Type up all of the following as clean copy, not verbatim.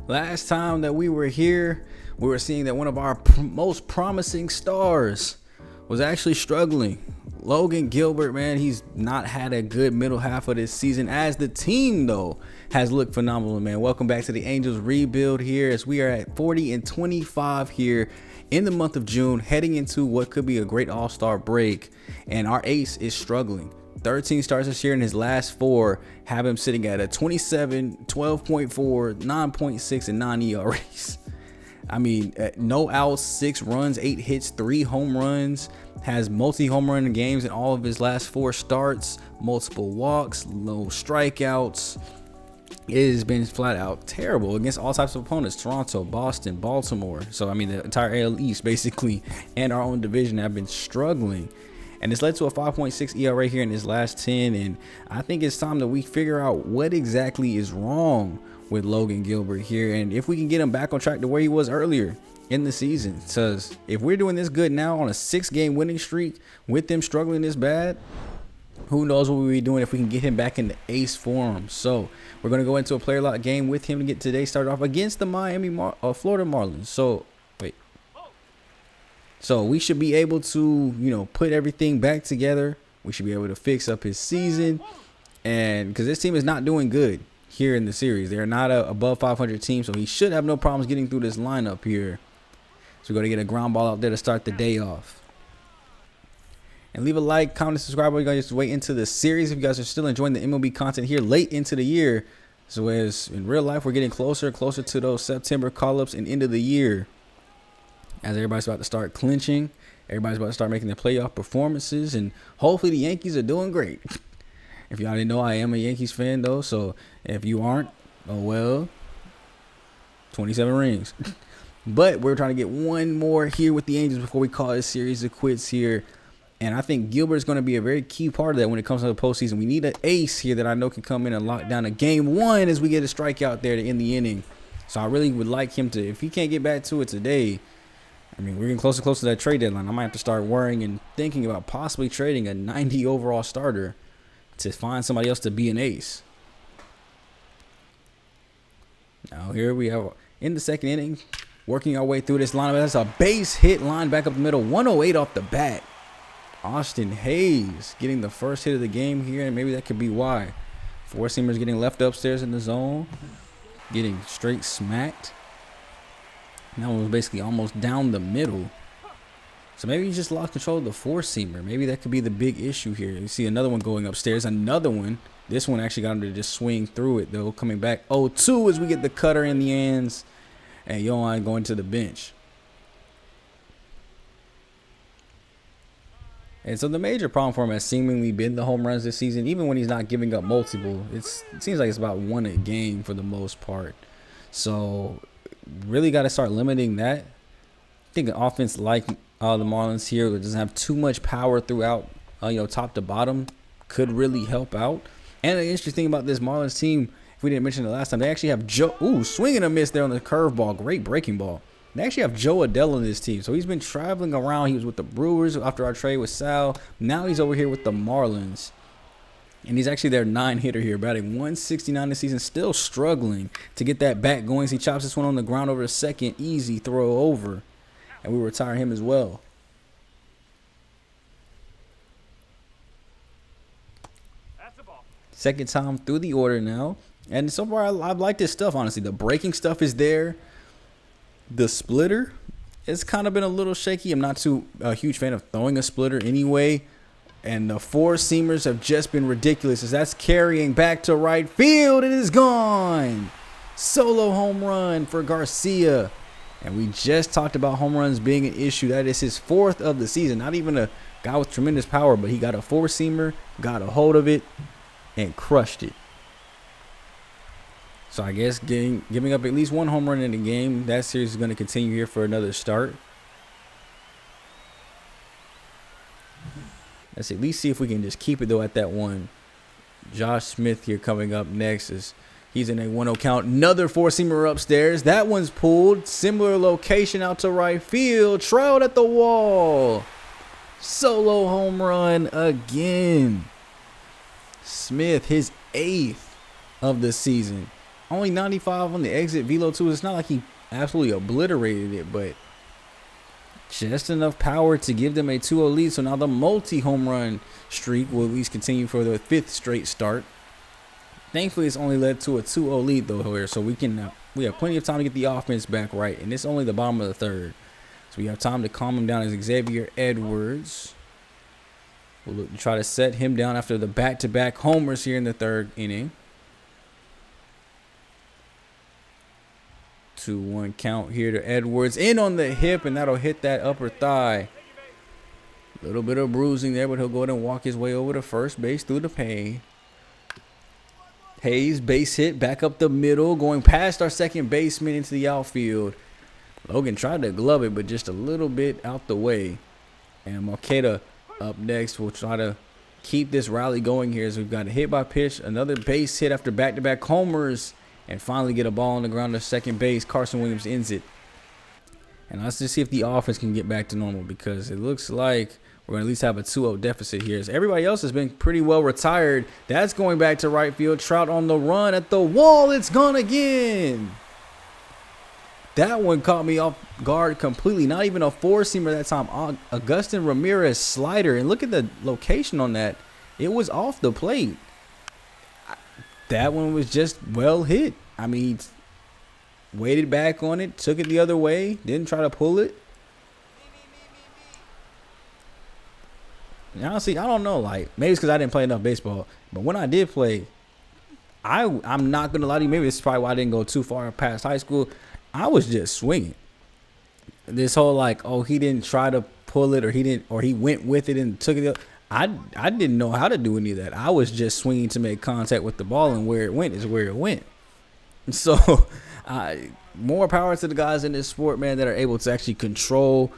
Last time that we were here, we were seeing that one of our most promising stars was actually struggling. Logan Gilbert, man, he's not had a good middle half of this season, as the team though has looked phenomenal, man. Welcome back to the Angels rebuild here, as we are at 40-25 here in the month of June, heading into what could be a great all-star break, and our ace is struggling. 13 starts this year, in his last 4 have him sitting at a 27, 12.4, 9.6, and 9 ERAs. I mean, no outs, 6 runs, 8 hits, 3 home runs, has multi-home run games in all of his last 4 starts, multiple walks, low strikeouts. It has been flat out terrible against all types of opponents: Toronto, Boston, Baltimore. So, I mean, the entire AL East, basically, and our own division have been struggling. And it's led to a 5.6 ERA here in his last 10. And I think it's time that we figure out what exactly is wrong with Logan Gilbert here, and if we can get him back on track to where he was earlier in the season. Because if we're doing this good now on a 6-game winning streak with them struggling this bad, who knows what we'll be doing if we can get him back into ace form. So we're going to go into a player lot game with him to get today started off against the Florida Marlins. So we should be able to, put everything back together. We should be able to fix up his season. And because this team is not doing good here in the series. They're not a above 500 team, so he should have no problems getting through this lineup here. So we're going to get a ground ball out there to start the day off. And leave a like, comment, and subscribe. We're going to just wait into the series if you guys are still enjoying the MLB content here late into the year. So as in real life, we're getting closer and closer to those September call-ups and end of the year. As everybody's about to start clinching, everybody's about to start making their playoff performances, and hopefully the Yankees are doing great. If y'all didn't know, I am a Yankees fan, though, so if you aren't, oh well, 27 rings. But we're trying to get one more here with the Angels before we call this series of quits here. And I think Gilbert's going to be a very key part of that when it comes to the postseason. We need an ace here that I know can come in and lock down a game 1 as we get a strikeout there to end the inning. So I really would like him to, if he can't get back to it today, I mean, we're getting closer and closer to that trade deadline. I might have to start worrying and thinking about possibly trading a 90 overall starter to find somebody else to be an ace. Now here we have in the second inning, working our way through this lineup. That's a base hit line back up the middle, 108 off the bat. Austin Hayes getting the first hit of the game here, and maybe that could be why. 4-seamers getting left upstairs in the zone, getting straight smacked. And that one was basically almost down the middle. So maybe he just lost control of the 4-seamer. Maybe that could be the big issue here. You see another one going upstairs. Another one. This one actually got him to just swing through it, though. Coming back 0-2 as we get the cutter in the ends. And Yohan going to the bench. And so the major problem for him has seemingly been the home runs this season. Even when he's not giving up multiple, it seems like it's about 1 a game for the most part. So really got to start limiting that. I think an offense like the Marlins here that doesn't have too much power throughout, top to bottom, could really help out. And the interesting thing about this Marlins team, if we didn't mention it last time, they actually have Joe, swinging a miss there on the curveball, great breaking ball. They actually have Joe Adell in this team, so he's been traveling around. He was with the Brewers after our trade with Sal. Now he's over here with the Marlins. And he's actually their 9-hitter here, batting 169 this season, still struggling to get that bat going. As he chops this one on the ground over a second, easy throw over. And we retire him as well. Second time through the order now. And so far, I've liked this stuff, honestly. The breaking stuff is there. The splitter, it's kind of been a little shaky. I'm not too a huge fan of throwing a splitter anyway. And the 4-seamers have just been ridiculous as that's carrying back to right field. It is gone. Solo home run for Garcia. And we just talked about home runs being an issue. That is his 4th of the season. Not even a guy with tremendous power, but he got a 4-seamer, got a hold of it, and crushed it. So I guess giving up at least 1 home run in the game. That series is going to continue here for another start. Let's at least see if we can just keep it, though, at that 1. Josh Smith here coming up next as he's in a 1-0 count. Another 4-seamer upstairs. That one's pulled. Similar location out to right field. Trout at the wall. Solo home run again. Smith, his 8th of the season. only 95 on the exit velo too. It's not like he absolutely obliterated it, but just enough power to give them a 2-0 lead. So now the multi-home run streak will at least continue for the 5th straight start. Thankfully, it's only led to a 2-0 lead though here, so we have plenty of time to get the offense back right, and it's only the bottom of the 3rd, so we have time to calm him down. As Xavier Edwards will look to try to set him down after the back-to-back homers here in the 3rd inning. 2-1 count here to Edwards, in on the hip, and that'll hit that upper thigh. A little bit of bruising there, but he'll go ahead and walk his way over to first base through the pain. Hayes, base hit, back up the middle, going past our second baseman into the outfield. Logan tried to glove it, but just a little bit out the way. And Makeda up next will try to keep this rally going here, as we've got a hit by pitch, another base hit after back-to-back homers, and finally get a ball on the ground to second base. Carson Williams ends it. And let's just see if the offense can get back to normal, because it looks like we're going to at least have a 2-0 deficit here. As everybody else has been pretty well retired. That's going back to right field. Trout on the run at the wall. It's gone again. That one caught me off guard completely. Not even a four-seamer that time. Augustin Ramirez slider. And look at the location on that. It was off the plate. That one was just well hit. I mean, waited back on it, took it the other way, didn't try to pull it. And honestly, I don't know. Like, maybe it's because I didn't play enough baseball. But when I did play, I'm not going to lie to you. Maybe this is probably why I didn't go too far past high school. I was just swinging. This whole like, oh, he didn't try to pull it, or he went with it and took it. I didn't know how to do any of that. I was just swinging to make contact with the ball, and where it went is where it went. So, more power to the guys in this sport, man, that are able to actually control,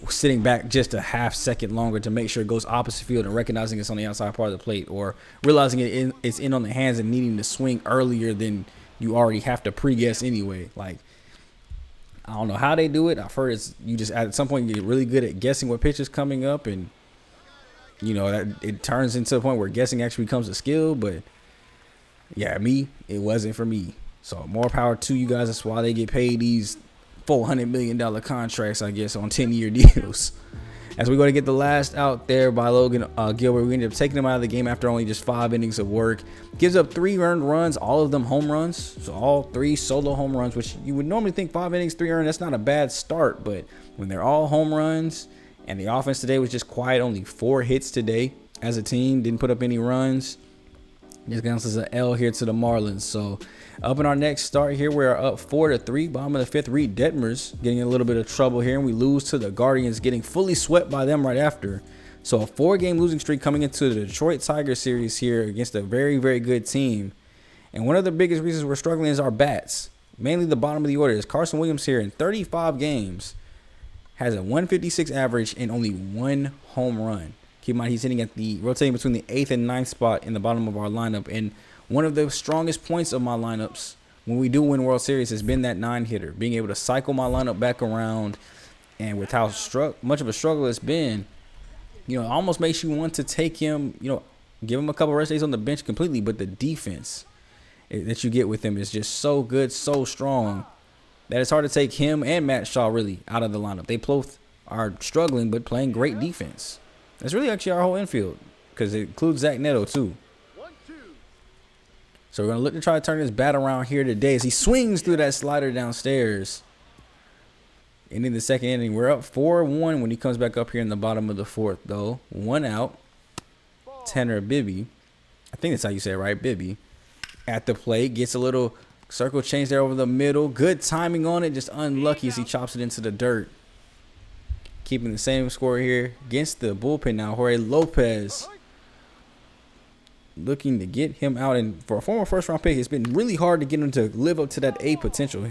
sitting back just a half second longer to make sure it goes opposite field and recognizing it's on the outside part of the plate, or realizing it's in on the hands and needing to swing earlier than you already have to pre-guess anyway. Like, I don't know how they do it. I've heard you just at some point you get really good at guessing what pitch is coming up, and that it turns into a point where guessing actually becomes a skill. But yeah, it wasn't for me. So more power to you guys. That's why they get paid these $400 million contracts, I guess, on 10-year deals. As we go to get the last out there by Logan Gilbert, we ended up taking him out of the game after only just 5 innings of work. Gives up 3 earned runs, all of them home runs. So all 3 solo home runs, which you would normally think 5 innings, 3 earned, that's not a bad start. But when they're all home runs, and the offense today was just quiet, only 4 hits today as a team, didn't put up any runs. This counts as an L here to the Marlins. So up in our next start here, we're up 4-3. Bottom of the 5th, Reed Detmers getting in a little bit of trouble here, and we lose to the Guardians, getting fully swept by them right after. So a 4-game losing streak coming into the Detroit Tigers series here against a very, very good team. And one of the biggest reasons we're struggling is our bats, mainly the bottom of the order. Is Carson Williams here in 35 games has a 156 average and only 1 home run. Keep in mind, he's hitting at rotating between the 8th and 9th spot in the bottom of our lineup. And one of the strongest points of my lineups when we do win World Series has been that 9-hitter, being able to cycle my lineup back around. And with how much of a struggle it's been, it almost makes you want to take him, give him a couple rest days on the bench completely. But the defense that you get with him is just so good, so strong, that it's hard to take him and Matt Shaw really out of the lineup. They both are struggling, but playing great defense. That's really actually our whole infield, because it includes Zach Neto too. So we're going to look to try to turn this bat around here today as he swings through that slider downstairs. Ending the second inning, we're up 4-1 when he comes back up here in the bottom of the 4th, though. 1 out. Tanner Bibby, I think that's how you say it, right? Bibby at the plate, gets a little circle change there over the middle. Good timing on it, just unlucky as he chops it into the dirt. Keeping the same score here against the bullpen now. Jorge Lopez looking to get him out. And for a former first-round pick, it's been really hard to get him to live up to that A potential.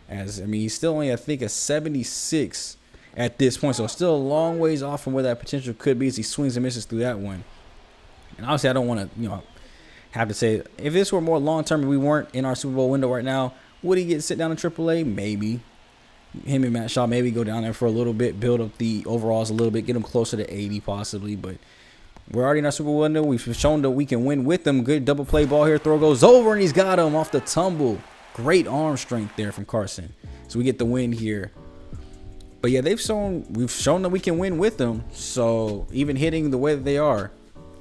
He's still only, I think, a 76 at this point. So still a long ways off from where that potential could be as he swings and misses through that one. And obviously, I don't want to, have to say, if this were more long-term and we weren't in our Super Bowl window right now, would he sit down in AAA? Maybe. Him and Matt Shaw maybe go down there for a little bit, build up the overalls a little bit, get him closer to 80 possibly. But We're already in our Super Bowl window. We've shown that we can win with them. Good double play ball here. Throw goes over, and he's got him off the tumble. Great arm strength there from Carson. So we get the win here. But yeah, we've shown that we can win with them. So even hitting the way that they are,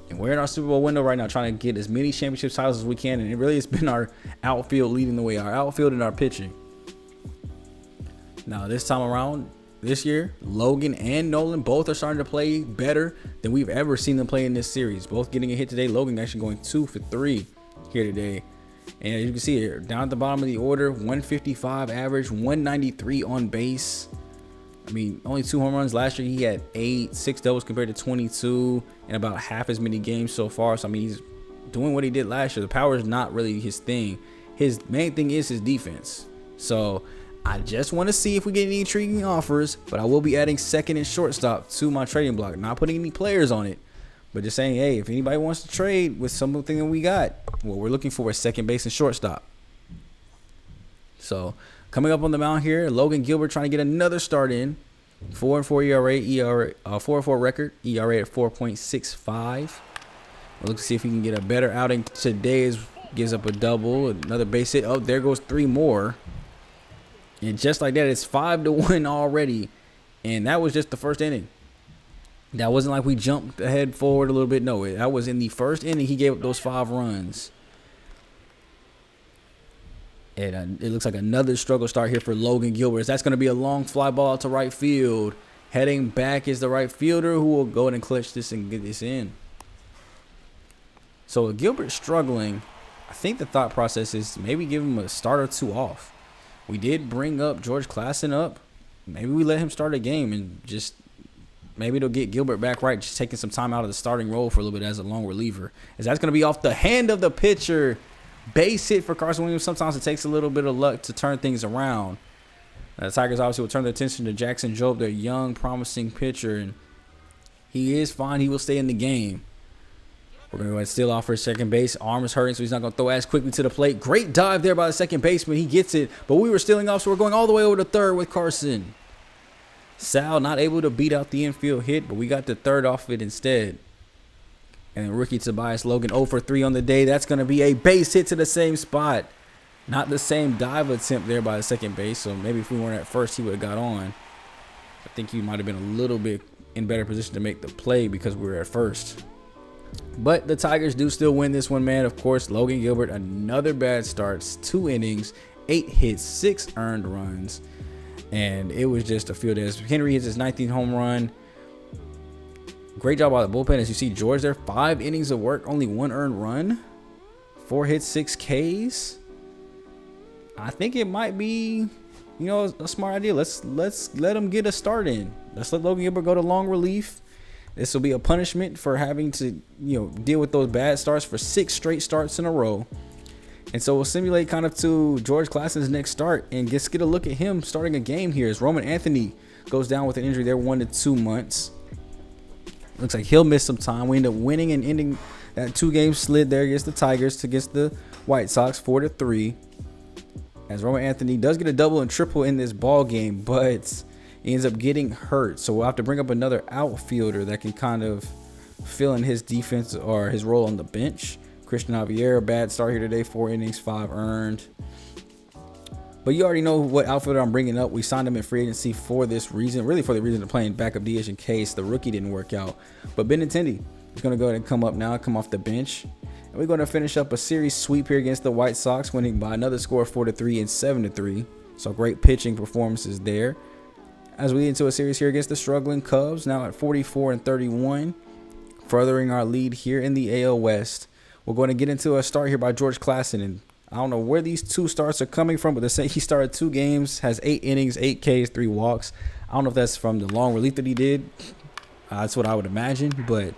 and we're in our Super Bowl window right now, trying to get as many championship titles as we can. And it really has been our outfield leading the way, our outfield and our pitching. Now this time around, this year, Logan and Nolan both are starting to play better than we've ever seen them play in this series. Both getting a hit today. Logan actually going 2 for 3 here today. And as you can see here, down at the bottom of the order, 155 average, 193 on base. I mean, only 2 home runs. Last year he had 8, 6 doubles compared to 22 in about half as many games so far. So I mean, he's doing what he did last year. The power is not really his thing. His main thing is his defense. So I just want to see if we get any intriguing offers, but I will be adding second and shortstop to my trading block. Not putting any players on it, but just saying, hey, if anybody wants to trade with something that we got, what we're looking for is second base and shortstop. So coming up on the mound here, Logan Gilbert trying to get another start in. 4-4 ERA, 4-4 record, ERA at 4.65. We'll look to see if we can get a better outing today. As gives up a double, another base hit. Oh, there goes 3 more. And just like that, it's 5-1 already. And that was just the first inning. That wasn't like we jumped ahead forward a little bit. No, that was in the first inning. He gave up those 5 runs. And it looks like another struggle start here for Logan Gilbert. That's going to be a long fly ball out to right field. Heading back is the right fielder who will go ahead and clutch this and get this in. So Gilbert struggling. I think the thought process is maybe give him a start or 2 off. We did bring up George Klassen up. Maybe we let him start a game and just maybe it'll get Gilbert back right, just taking some time out of the starting role for a little bit as a long reliever. As that's going to be off the hand of the pitcher. Base hit for Carson Williams. Sometimes it takes a little bit of luck to turn things around. The Tigers obviously will turn their attention to Jackson Jobe, their young, promising pitcher, and he is fine. He will stay in the game. We're going to go ahead and steal off for second base. Arm is hurting, so he's not going to throw as quickly to the plate. Great dive there by the second baseman. He gets it, but we were stealing off, so we're going all the way over to third with Carson. Sal not able to beat out the infield hit, but we got the third off it instead. And rookie Tobias Logan 0 for 3 on the day. That's going to be a base hit to the same spot. Not the same dive attempt there by the second base. So maybe if we weren't at first, he would have got on. I think he might have been a little bit in better position to make the play because we were at first. But the Tigers do still win this one, man. Of course, Logan Gilbert, another bad start. 2 innings, 8 hits, 6 earned runs. And it was just a field as Henry hits his 19th home run. Great job by the bullpen. As you see, George there, 5 innings of work, only 1 earned run, 4 hits, 6 Ks. I think it might be, a smart idea. Let's let him get a start in. Let's let Logan Gilbert go to long relief. This will be a punishment for having to, deal with those bad starts for 6 straight starts in a row. And so we'll simulate kind of to George Klassen's next start and just get a look at him starting a game here as Roman Anthony goes down with an injury there 1 to 2 months. Looks like he'll miss some time. We end up winning and ending that 2-game slid there against the Tigers against the White Sox 4-3. As Roman Anthony does get a double and triple in this ball game, but he ends up getting hurt. So we'll have to bring up another outfielder that can kind of fill in his defense or his role on the bench. Christian Javier, bad start here today, 4 innings, 5 earned. But you already know what outfielder I'm bringing up. We signed him in free agency for this reason, really for the reason of playing backup DH in case the rookie didn't work out. But Benintendi is going to go ahead and come up now, come off the bench. And we're going to finish up a series sweep here against the White Sox, winning by another score of 4-3 and 7-3. So great pitching performances there. As we get into a series here against the struggling Cubs, now at 44-31, furthering our lead here in the AL West. We're going to get into a start here by George Klassen, and I don't know where these 2 starts are coming from, but they say he started 2 games, has 8 innings, 8 Ks, 3 walks. I don't know if that's from the long relief that he did. That's what I would imagine, but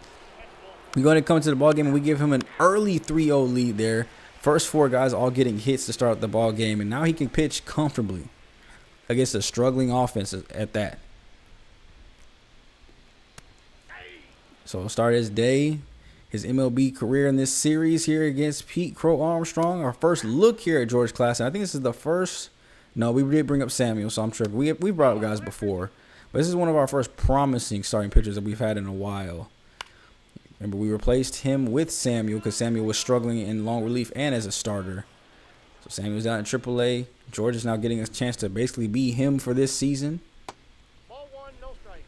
we're going to come to the ball game and we give him an early 3-0 lead there. First 4 guys all getting hits to start the ball game, and now he can pitch comfortably against a struggling offense at that. So we'll start his day. His MLB career in this series here against Pete Crow Armstrong. Our first look here at George Klassen. I think this is the first. No, we did bring up Samuel, so I'm sure we brought up guys before. But this is one of our first promising starting pitchers that we've had in a while. Remember, we replaced him with Samuel because Samuel was struggling in long relief and as a starter. So Samuel's down in AAA. George is now getting a chance to basically be him for this season. Ball one, no strike.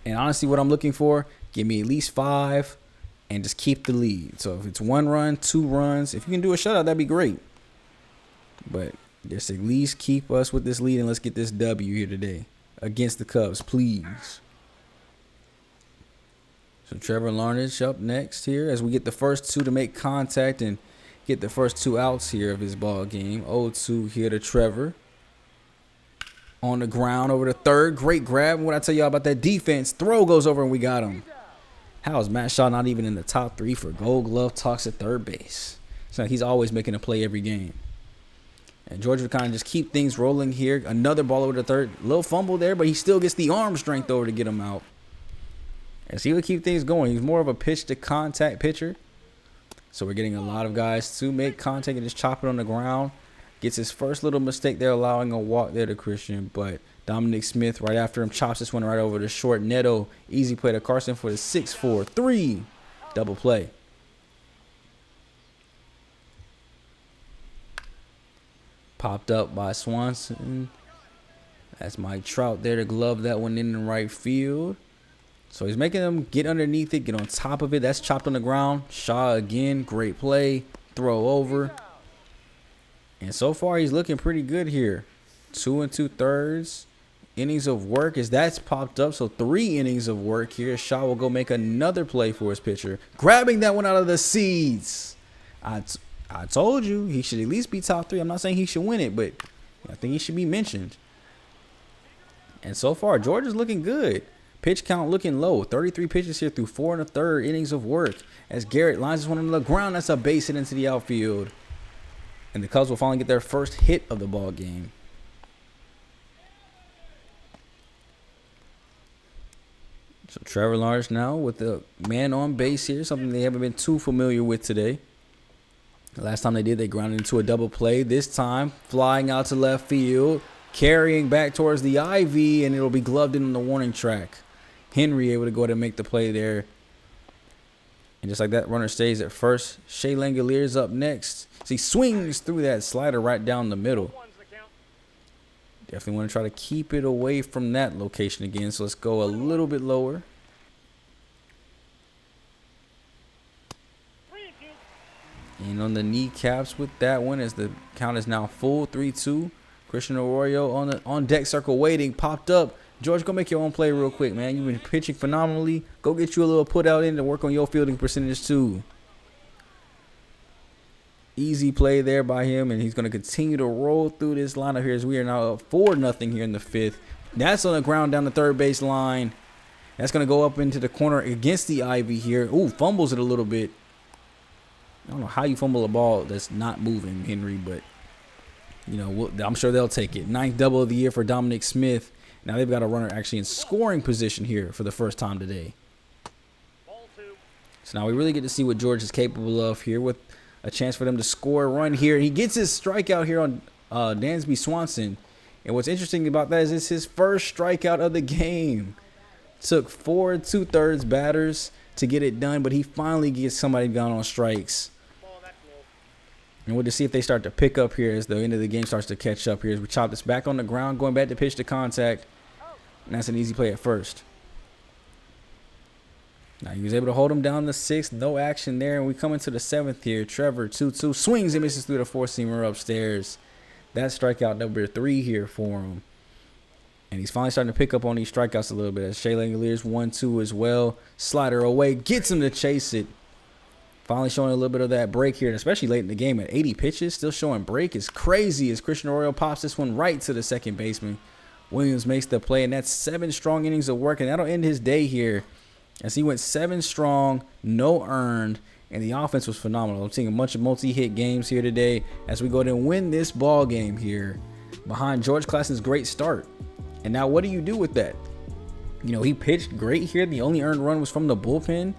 And honestly, what I'm looking for, give me at least 5 and just keep the lead. So if it's 1 run, 2 runs, if you can do a shutout, that'd be great. But just at least keep us with this lead and let's get this W here today against the Cubs, please. So Trevor Larnage up next here as we get the first 2 to make contact and get the first 2 outs here of his ball game. 0-2 here to Trevor. On the ground over to third. Great grab. What I tell y'all about that defense. Throw goes over and we got him. How is Matt Shaw not even in the top 3 for Gold Glove talks at third base? It's like he's always making a play every game. And George would kind of just keep things rolling here. Another ball over to third. Little fumble there, but he still gets the arm strength over to get him out. As he would keep things going. He's more of a pitch to contact pitcher. So we're getting a lot of guys to make contact and just chop it on the ground. Gets his first little mistake there, allowing a walk there to Christian. But Dominic Smith right after him chops this one right over to short. Neto, easy play to Carson for the 6-4-3 double play. Popped up by Swanson. That's Mike Trout there to glove that one in the right field. So he's making them get underneath it, get on top of it. That's chopped on the ground. Shaw again, great play. Throw over. And so far he's looking pretty good here. 2 2/3 innings of work as that's popped up. So 3 innings of work here. Shaw will go make another play for his pitcher. Grabbing that one out of the seeds. I told you he should at least be top 3. I'm not saying he should win it, but I think he should be mentioned. And so far, George is looking good. Pitch count looking low. 33 pitches here through 4 1/3 innings of work. As Garrett lines this one on the ground, that's a base hit into the outfield. And the Cubs will finally get their first hit of the ball game. So Trevor Larnage now with the man on base here, something they haven't been too familiar with today. The last time they did, they grounded into a double play. This time, flying out to left field, carrying back towards the ivy, and it'll be gloved in on the warning track. Henry able to go ahead and make the play there. And just like that, runner stays at first. Shea Langolier's up next. So he swings through that slider right down the middle. Definitely want to try to keep it away from that location again. So let's go a little bit lower. And on the kneecaps with that one as the count is now full. 3-2. Christian Arroyo on deck circle waiting. Popped up. George, go make your own play real quick, man. You've been pitching phenomenally. Go get you a little put out in to work on your fielding percentage too. Easy play there by him, and he's going to continue to roll through this lineup here as we are now up 4-0 here in the 5th. That's on the ground down the third base line. That's going to go up into the corner against the ivy here. Ooh, fumbles it a little bit. I don't know how you fumble a ball that's not moving, Henry, but you know, I'm sure they'll take it. 9th double of the year for Dominic Smith. Now they've got a runner actually in scoring position here for the first time today. So now we really get to see what George is capable of here with a chance for them to score a run here. He gets his strikeout here on Dansby Swanson. And what's interesting about that is it's his first strikeout of the game. Took 4 2/3 batters to get it done, but he finally gets somebody down on strikes. And we'll just see if they start to pick up here as the end of the game starts to catch up here. As we chop this back on the ground, going back to pitch to contact. And that's an easy play at first. Now he was able to hold him down the 6th. No action there. And we come into the 7th here. Trevor 2-2 swings and misses through the 4-seamer upstairs. That's strikeout number 3 here for him. And he's finally starting to pick up on these strikeouts a little bit. As Shea Langolier's 1-2 as well. Slider away. Gets him to chase it. Finally showing a little bit of that break here, and especially late in the game at 80 pitches, still showing break is crazy as Christian Arroyo pops this one right to the second baseman. Williams makes the play, and that's 7 strong innings of work, and that'll end his day here as he went 7 strong, no earned, and the offense was phenomenal. I'm seeing a bunch of multi-hit games here today as we go ahead and win this ball game here behind George Klassen's great start. And now what do you do with that? You know, he pitched great here. The only earned run was from the bullpen.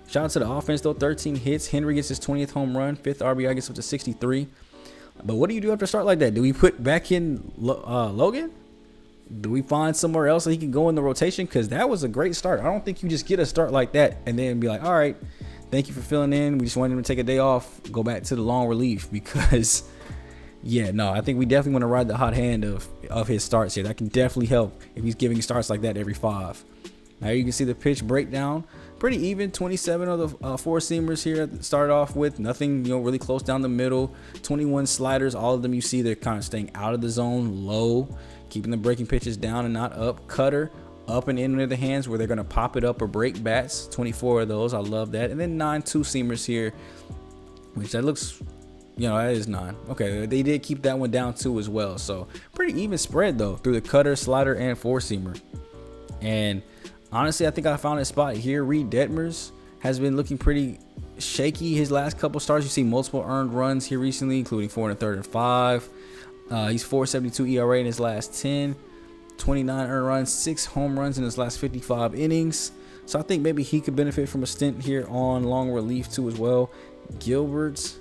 Shout out to the offense, though. 13 hits. Henry gets his 20th home run. 5th RBI gets up to 63. But what do you do after a start like that? Do we put back in Logan? Do we find somewhere else that he can go in the rotation? Because that was a great start. I don't think you just get a start like that and then be like, all right, thank you for filling in. We just wanted him to take a day off, go back to the long relief. Because, yeah, no, I think we definitely want to ride the hot hand of his starts here. That can definitely help if he's giving starts like that every 5. Now you can see the pitch breakdown. Pretty even, 27 of the four-seamers here started off with. Nothing, really close down the middle. 21 sliders. All of them you see they're kind of staying out of the zone, low, keeping the breaking pitches down and not up. Cutter, up and in near the hands where they're going to pop it up or break bats. 24 of those. I love that. And then 9 two-seamers here, which that looks, that is 9. Okay, they did keep that one down too as well. So pretty even spread though through the cutter, slider, and four-seamer. And honestly, I think I found a spot here. Reed Detmers has been looking pretty shaky his last couple starts. You see multiple earned runs here recently, including 4 1/3 and 5. He's 4.72 ERA in his last 10, 29 earned runs, 6 home runs in his last 55 innings. So I think maybe he could benefit from a stint here on long relief too as well. Gilbert's,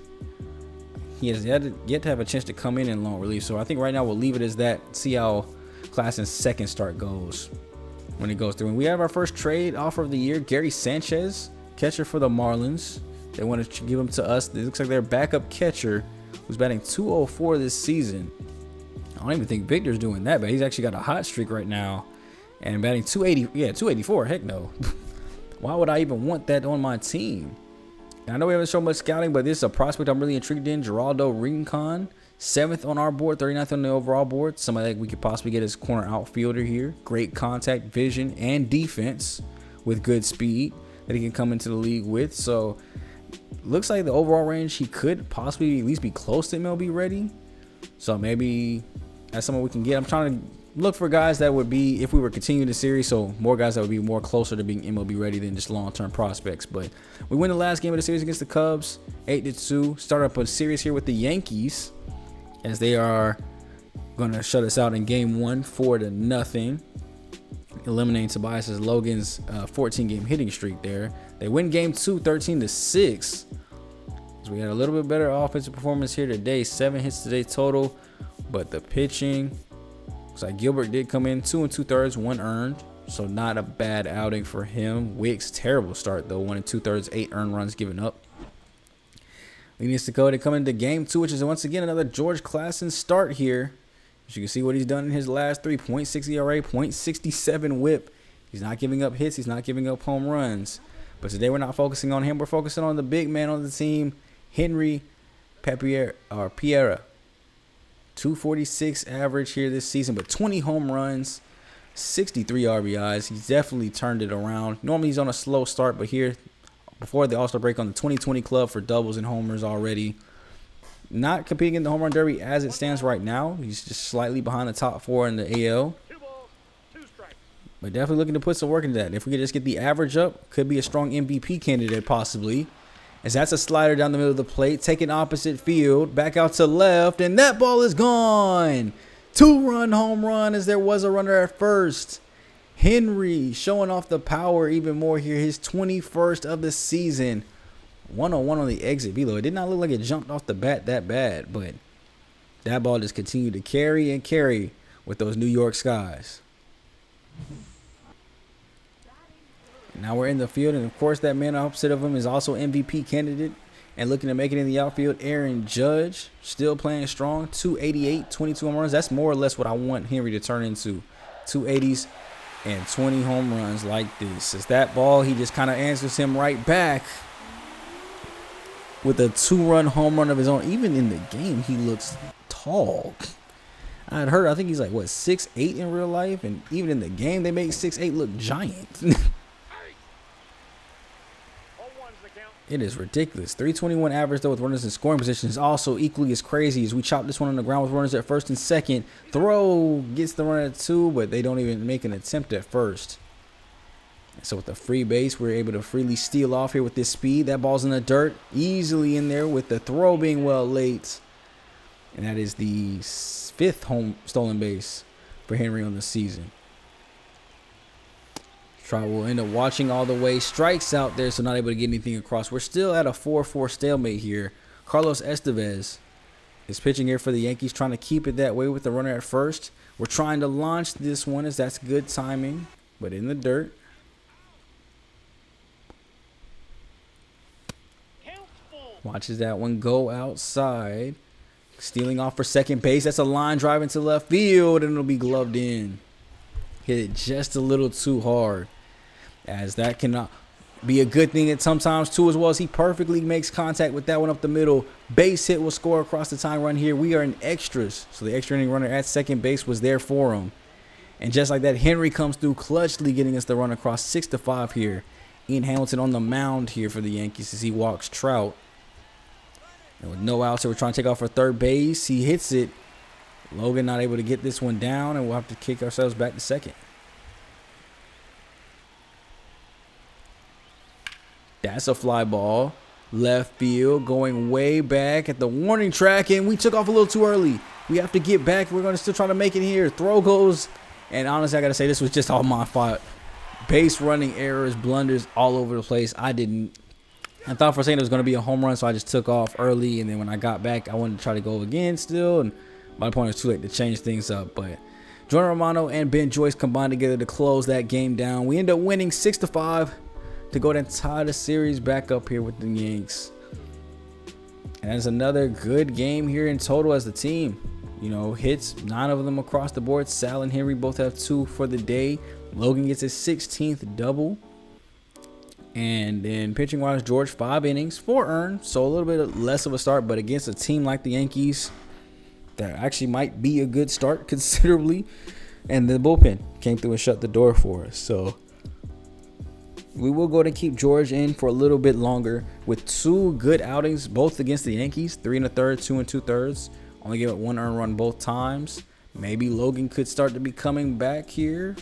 he has yet to have a chance to come in long relief. So I think right now we'll leave it as that. See how Klassen's second start goes when it goes through. And we have our first trade offer of the year. Gary Sanchez, catcher for the Marlins. They want to give him to us. It looks like their backup catcher, who's batting .204 this season. I don't even think Victor's doing that bad. He's actually got a hot streak right now and batting 280. Yeah, 284. Heck no. Why would I even want that on my team? And I know we haven't shown much scouting, but this is a prospect I'm really intrigued in. Geraldo Rincon, 7th on our board, 39th on the overall board. Somebody that we could possibly get as corner outfielder here. Great contact, vision, and defense with good speed that he can come into the league with. So looks like the overall range, he could possibly at least be close to MLB ready. So maybe that's someone we can get. I'm trying to look for guys that would be, if we were continuing the series, so more guys that would be more closer to being MLB ready than just long-term prospects. But we win the last game of the series against the Cubs, 8-2. Start up a series here with the Yankees, as they are going to shut us out in game 1, 4-0, eliminating Tobias Logan's 14-game hitting streak there. They win game 2, 13-6. So we had a little bit better offensive performance here today. 7 hits today total, but the pitching, looks like Gilbert did come in 2 2/3, 1 earned. So not a bad outing for him. Wicks, terrible start though, 1 2/3, 8 earned runs given up. We need to go to come into game 2, which is once again another George Klassen start here. As you can see what he's done in his last 3, .6 ERA, .67 whip. He's not giving up hits. He's not giving up home runs. But today we're not focusing on him. We're focusing on the big man on the team, Henry Piera. 246 average here this season, but 20 home runs, 63 RBIs. He's definitely turned it around. Normally he's on a slow start, but here, before the All-Star break, on the 2020 club for doubles and homers already. Not competing in the home run derby as it stands right now. He's just slightly behind the top 4 in the AL. 2 balls, 2 strikes. But definitely looking to put some work into that. If we could just get the average up, could be a strong MVP candidate possibly. As that's a slider down the middle of the plate, taking opposite field, back out to left, and that ball is gone. 2-run home run, as there was a runner at first. Henry showing off the power even more here. His 21st of the season. 1-on-1 on the exit velo. It did not look like it jumped off the bat that bad, but that ball just continued to carry and carry with those New York skies. Now we're in the field, and of course that man opposite of him is also MVP candidate and looking to make it in the outfield. Aaron Judge, still playing strong, 288, 22 home runs. That's more or less what I want Henry to turn into, 280s and 20 home runs like this. As that ball, he just kind of answers him right back with a 2-run home run of his own. Even in the game, he looks tall. I think he's like, 6'8" in real life, and even in the game, they make 6'8" look giant. It is ridiculous. 321 average, though, with runners in scoring position is also equally as crazy as we chop this one on the ground with runners at first and second. Throw gets the runner at 2, but they don't even make an attempt at first. And so with the free base, we're able to freely steal off here with this speed. That ball's in the dirt, easily in there with the throw being well late. And that is the 5th home stolen base for Henry on the season. Trout will end up watching all the way. Strikes out there, so not able to get anything across. We're still at a 4-4 stalemate here. Carlos Estevez is pitching here for the Yankees, trying to keep it that way with the runner at first. We're trying to launch this one as that's good timing, but in the dirt. Watches that one go outside. Stealing off for second base. That's a line drive into left field, and it'll be gloved in. Hit it just a little too hard, as that cannot be a good thing at sometimes too, as well as he perfectly makes contact with that one up the middle. Base hit will score across the tying run here. We are in extras, so the extra inning runner at second base was there for him. And just like that, Henry comes through clutchly, getting us the run across 6-5 here. Ian Hamilton on the mound here for the Yankees as he walks Trout. And with no outs, so we're trying to take off for third base. He hits it. Logan not able to get this one down, and we'll have to kick ourselves back to second. That's a fly ball. Left field, going way back at the warning track, and we took off a little too early. We have to get back. We're going to still try to make it here. Throw goes, and honestly, I got to say, this was just all my fault. Base running errors, blunders all over the place. I thought for a second it was going to be a home run, so I just took off early. And then when I got back, I wanted to try to go again still. And by the point, it was too late to change things up. But Jordan Romano and Ben Joyce combined together to close that game down. We end up winning 6-5 to go and tie the series back up here with the Yanks. And that's another good game here in total as the team. You know, hits, 9 of them across the board. Sal and Henry both have 2 for the day. Logan gets his 16th double. And then pitching wise, George, 5 innings, 4 earned, so a little bit less of a start, but against a team like the Yankees, that actually might be a good start considerably. And the bullpen came through and shut the door for us. So we will go to keep George in for a little bit longer with 2 good outings, both against the Yankees, 3 1/3, 2 2/3. Only gave up 1 earned run both times. Maybe Logan could start to be coming back here.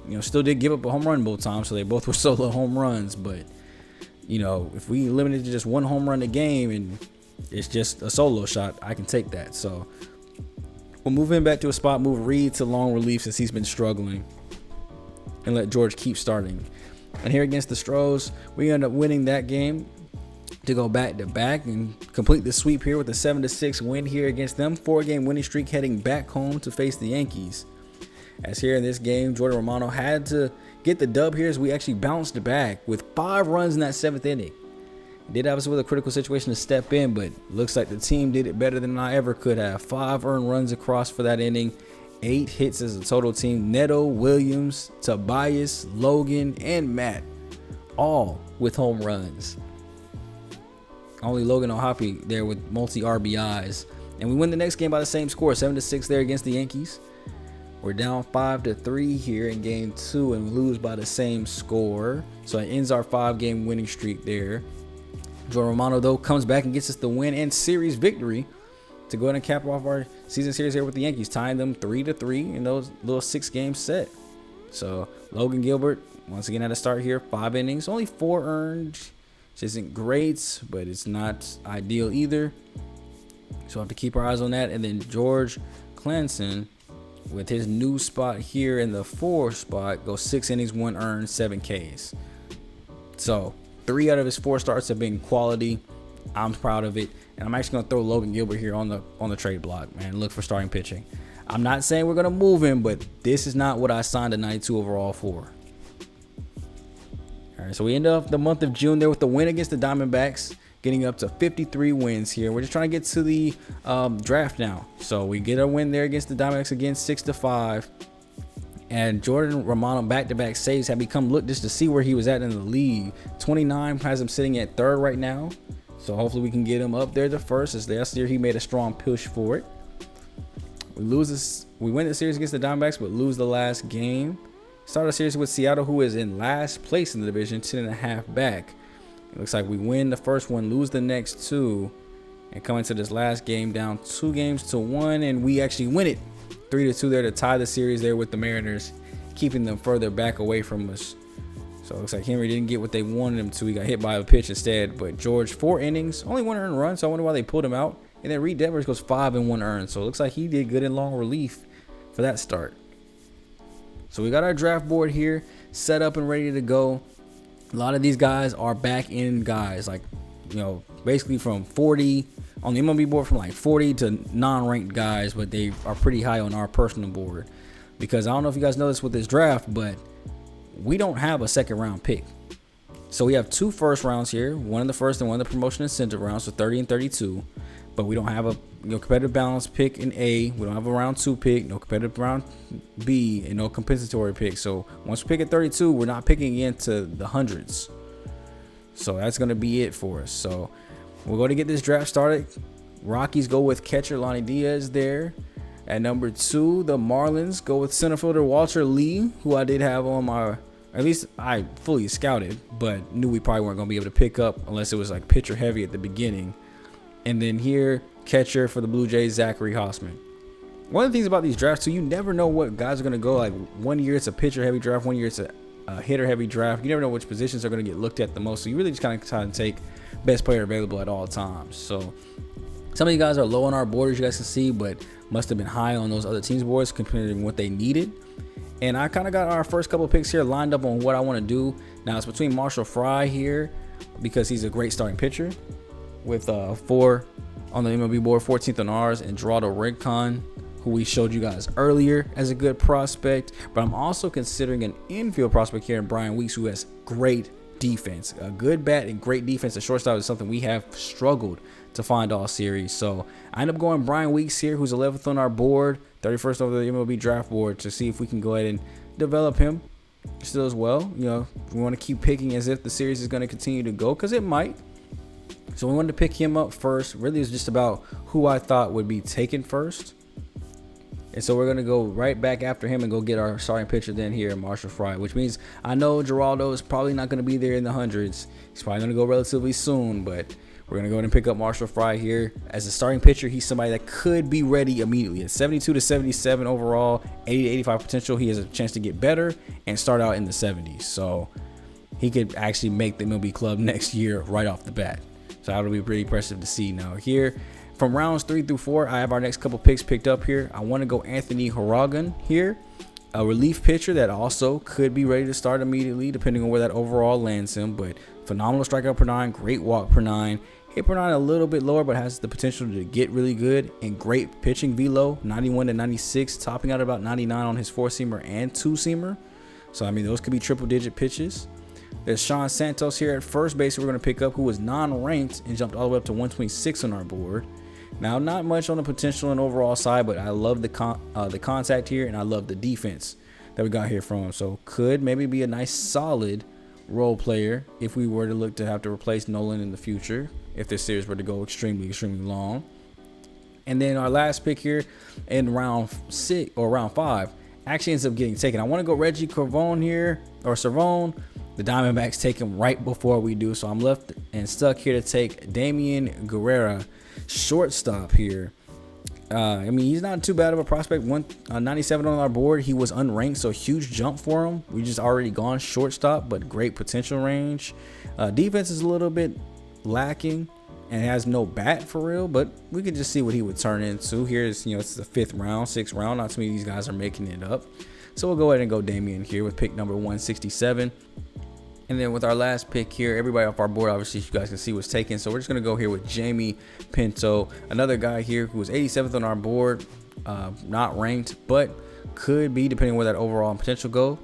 You know, still did give up a home run both times, so they both were solo home runs. But, you know, if we limited to just 1 home run a game and it's just a solo shot, I can take that. So we'll move him back to a spot, move Reed to long relief since he's been struggling, and let George keep starting. And here against the Stros, we end up winning that game to go back to back and complete the sweep here with a 7-6 win here against them. 4-game winning streak heading back home to face the Yankees. As here in this game, Jordan Romano had to get the dub here as we actually bounced back with 5 runs in that 7th inning. Did obviously with a critical situation to step in, but looks like the team did it better than I ever could have. 5 earned runs across for that inning. 8 hits as a total team. Neto, Williams, Tobias, Logan, and Matt, all with home runs. Only Logan O'Hoppe there with multi RBIs. And we win the next game by the same score, 7-6 there against the Yankees. We're down 5-3 here in game 2 and lose by the same score. So it ends our 5-game winning streak there. Jordan Romano, though, comes back and gets us the win and series victory to go ahead and cap off our season series here with the Yankees, tying them 3-3 in those little 6-game set. So Logan Gilbert, once again, had to start here, 5 innings, only 4 earned, which isn't great, but it's not ideal either. So we'll have to keep our eyes on that. And then George Clanson, with his new spot here in the 4 spot, goes 6 innings, 1 earned, 7 Ks. So 3 out of his 4 starts have been quality. I'm proud of it, and I'm actually gonna throw Logan Gilbert here on the trade block, man. Look for starting pitching. I'm not saying we're gonna move him, but this is not what I signed a 92 overall for. All right, so we end up the month of June there with the win against the Diamondbacks, getting up to 53 wins here. We're just trying to get to the draft now. So we get a win there against the Diamondbacks again, 6-5. And Jordan Romano back-to-back saves have become look just to see where he was at in the league. 29 has him sitting at 3rd right now. So hopefully we can get him up there to 1st, as last year he made a strong push for it. We win the series against the Diamondbacks, but lose the last game. Start a series with Seattle, who is in last place in the division, 10.5 back. It looks like we win the first one, lose the next 2, and come into this last game down 2-1, and we actually win it 3-2 there to tie the series there with the Mariners, keeping them further back away from us. So it looks like Henry didn't get what they wanted him to. He got hit by a pitch instead. But George, 4 innings, only 1 earned run, so I wonder why they pulled him out. And then Reed Devers goes 5 and 1 earned. So it looks like he did good in long relief for that start. So we got our draft board here set up and ready to go. A lot of these guys are back end guys, like, you know, basically from 40 on the MLB board from like 40 to non-ranked guys, but they are pretty high on our personal board. Because I don't know if you guys know this with this draft, but we don't have a second round pick. So we have 2 first rounds here, one in the first and one in the promotion incentive rounds, so 30 and 32. But we don't have a competitive balance pick in A. We don't have a round 2 pick, no competitive round B, and no compensatory pick. So once we pick at 32, we're not picking into the hundreds. So that's going to be it for us. So we're going to get this draft started. Rockies go with catcher Lonnie Diaz there. At number 2, the Marlins go with center fielder Walter Lee, who I did have on my, at least I fully scouted, but knew we probably weren't going to be able to pick up unless it was like pitcher heavy at the beginning. And then here, catcher for the Blue Jays, Zachary Hossman. One of the things about these drafts too, you never know what guys are going to go. Like one year it's a pitcher heavy draft, one year it's a hitter heavy draft. You never know which positions are going to get looked at the most. So you really just kind of try to take best player available at all times. So some of you guys are low on our board, as you guys can see, but must have been high on those other teams' boards considering what they needed. And I kind of got our first couple of picks here lined up on what I want to do. Now it's between Marshall Fry here because he's a great starting pitcher with 4 on the MLB board, 14th on ours, and Geraldo Rincon, who we showed you guys earlier as a good prospect. But I'm also considering an infield prospect here in Brian Weeks, who has great defense. A good bat and great defense at shortstop is something we have struggled to find all series. So I end up going Brian Weeks here, who's 11th on our board, 31st over the MLB draft board, to see if we can go ahead and develop him still as well. You know, we want to keep picking as if the series is going to continue to go, because it might. So we wanted to pick him up first. Really, it's just about who I thought would be taken first. And so we're going to go right back after him and go get our starting pitcher then here, Marshall Fry, which means I know Geraldo is probably not going to be there in the hundreds. He's probably going to go relatively soon, but we're going to go ahead and pick up Marshall Fry here. As a starting pitcher, he's somebody that could be ready immediately. At 72 to 77 overall, 80 to 85 potential, he has a chance to get better and start out in the 70s. So he could actually make the MLB club next year right off the bat. So that'll be pretty impressive to see. Now here, from rounds 3 through 4, I have our next couple picks picked up here. I want to go Anthony Haragan here, a relief pitcher that also could be ready to start immediately depending on where that overall lands him. But phenomenal strikeout per 9, great walk per 9. Hit per 9 a little bit lower, but has the potential to get really good, and great pitching velo, 91 to 96, topping out about 99 on his 4-seamer and 2-seamer. So I mean, those could be triple-digit pitches. There's Sean Santos here at first base we're going to pick up, who was non-ranked and jumped all the way up to 126 on our board. Now, not much on the potential and overall side, but I love the contact here, and I love the defense that we got here from him. So could maybe be a nice solid role player if we were to look to have to replace Nolan in the future, if this series were to go extremely long. And then our last pick here in round 6 or round 5 actually ends up getting taken. I want to go Reggie Cervone here, or Cervone. The Diamondbacks take him right before we do, so I'm left and stuck here to take Damian Guerrera, shortstop here. I mean, he's not too bad of a prospect. 97 on our board. He was unranked, so a huge jump for him. We just already gone shortstop, but great potential range. Defense is a little bit lacking and has no bat for real, but we could just see what he would turn into. Here's, it's the 5th round, 6th round. Not too many of these guys are making it up. So we'll go ahead and go Damian here with pick number 167. And then with our last pick here, everybody off our board, obviously, you guys can see was taken. So we're just going to go here with Jamie Pinto, another guy here who was 87th on our board, not ranked, but could be, depending on where that overall potential go,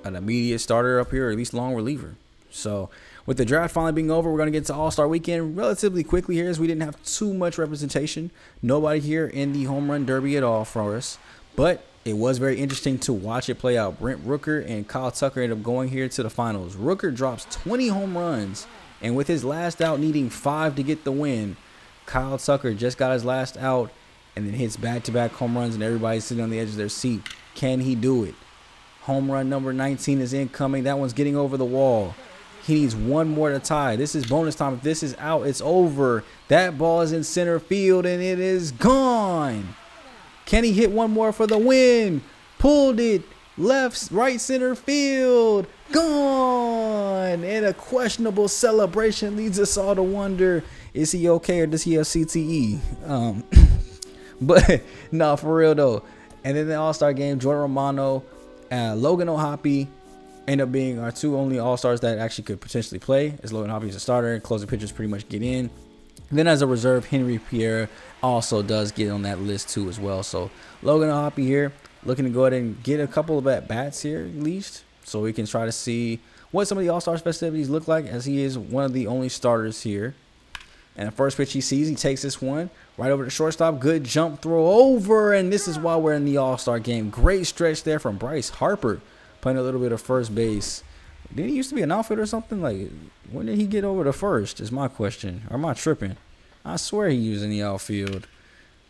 an immediate starter up here, or at least long reliever. So with the draft finally being over, we're going to get to All-Star Weekend relatively quickly here, as we didn't have too much representation. Nobody here in the home run derby at all for us, but it was very interesting to watch it play out. Brent Rooker and Kyle Tucker ended up going here to the finals. Rooker drops 20 home runs, and with his last out needing 5 to get the win, Kyle Tucker just got his last out and then hits back-to-back home runs, and everybody's sitting on the edge of their seat. Can he do it? Home run number 19 is incoming. That one's getting over the wall. He needs one more to tie. This is bonus time. If this is out, it's over. That ball is in center field, and it is gone. Can he hit one more for the win? Pulled it. Right center field. Gone. And a questionable celebration leads us all to wonder, is he okay or does he have CTE? But no, for real though. And then the All-Star game, Jordan Romano, Logan O'Hoppe end up being our 2 only All-Stars that actually could potentially play, as Logan O'Hoppe is a starter and closing pitchers pretty much get in. Then as a reserve, Henry Pierre also does get on that list too as well. So Logan Hoppy here looking to go ahead and get a couple of at-bats here at least, so we can try to see what some of the All-Stars festivities look like, as he is one of the only starters here. And the first pitch he sees, he takes this one right over to shortstop. Good jump throw over, and this is why we're in the All-Star game. Great stretch there from Bryce Harper, playing a little bit of first base. Didn't he used to be an outfielder or something? Like, when did he get over to first is my question. Or am I tripping? I swear he was in the outfield.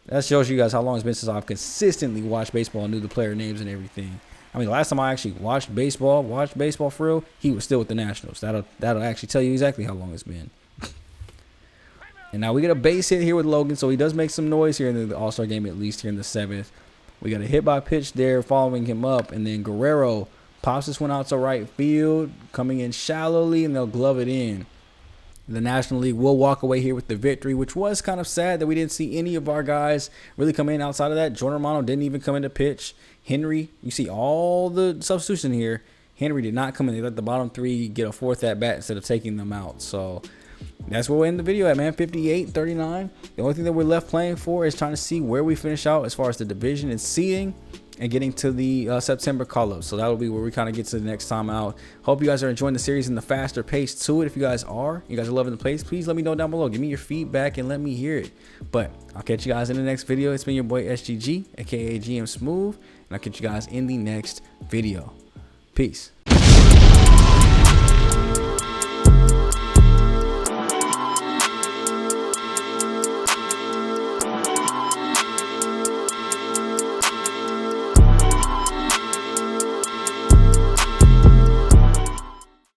That shows you guys how long it's been since I've consistently watched baseball and knew the player names and everything. I mean, last time I actually watched baseball for real, he was still with the Nationals. That'll actually tell you exactly how long it's been. And now we get a base hit here with Logan, so he does make some noise here in the All-Star game, at least here in the 7th. We got a hit by pitch there following him up, and then Guerrero pops this one out to right field, coming in shallowly, and they'll glove it in. The National League will walk away here with the victory, which was kind of sad that we didn't see any of our guys really come in outside of that. Jordan Romano didn't even come in to pitch. Henry, you see all the substitution here. Henry did not come in. They let the bottom 3 get a 4th at-bat instead of taking them out. So that's where we'll end the video at, man. 58-39. The only thing that we're left playing for is trying to see where we finish out as far as the division and seeding, and getting to the September call-up. So that will be where we kind of get to the next time out. Hope you guys are enjoying the series and the faster pace to it. If you guys are loving the plays, please let me know down below. Give me your feedback and let me hear it. But I'll catch you guys in the next video. It's been your boy SGG, aka GM Smooth, and I'll catch you guys in the next video. Peace.